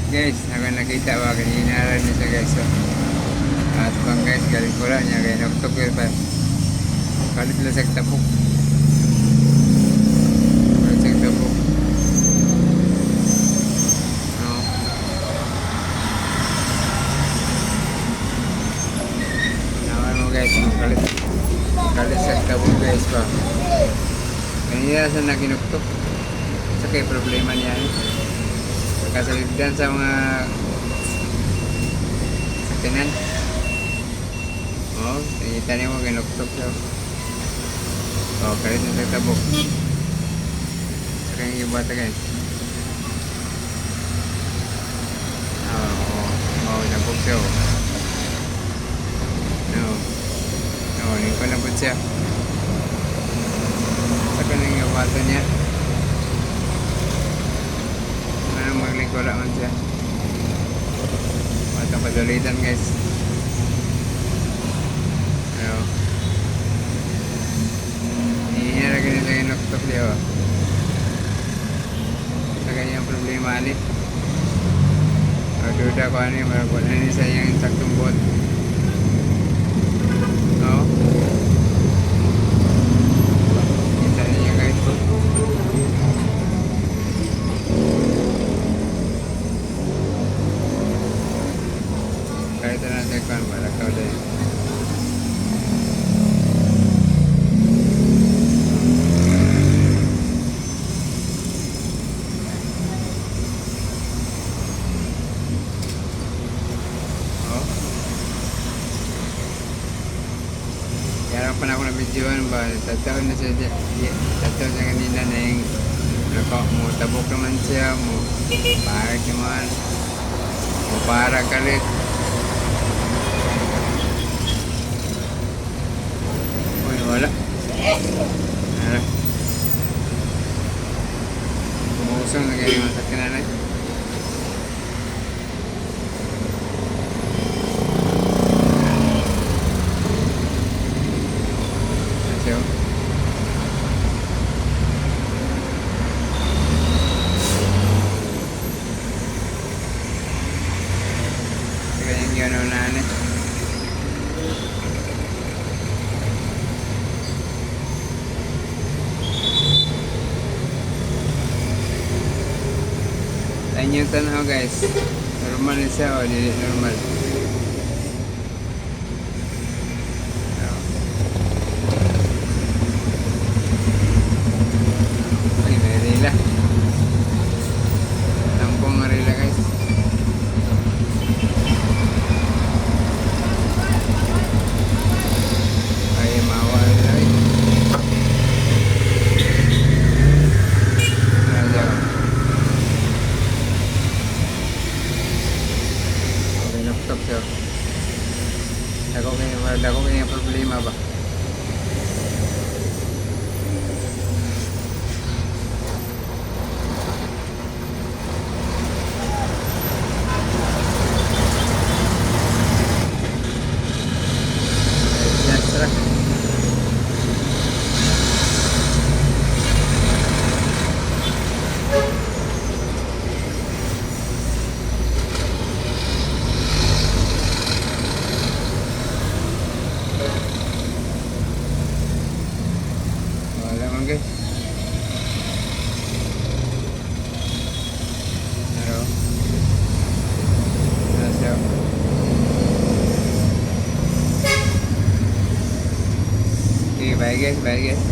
Guys, ako nakita ba kanina rin niya siya guys. So, at bang guys, galing ko lang niya kaya nagtok yun pa. Kalit lang sa tabok. Kalit sa tabok. No. Naman mo guys, kalit. Kalit sa tabok guys pa. Kanina sa naginuktok. Sa kaya problema niya eh. Kasaligdan sa mga sakinan. Oh, nakita niyo mo ginuktok siya. Oh, kalit na sa tabok. Sa kanyang yung bata guys. Oh, nabog siya oh. No. No, hindi ko nabog siya. Sa kanyang yung bata niya. Maglingko lang man siya. Matang padulitan guys. Ano? Hindi na ganito sa inuktok niya oh. Sa kanyang problema ni. Maduda ko ano yung marapot na ni sa iyang saktong bot. No? Kita niya guys. Kahit na natin kung malakaw din. Oh. Kaya pa na ako na videoan ba? Tataon na siya. Tataon siya kanina na yung mo tabok naman siya. Mo parag naman. Mo parag kalit. Wala. Wala. Umusong na ganyan mga sakinan eh. Asyo. Ganyan gano'n na eh. Ayan yung tanaw guys. Normal siya o hindi normal. Ay, may rila. Tampong rila guys. Ay, mawa rila eh. Nuktok siya. Dako kaya problema ba? Yes, wala man guys. Pero siya. Okay, bye guys.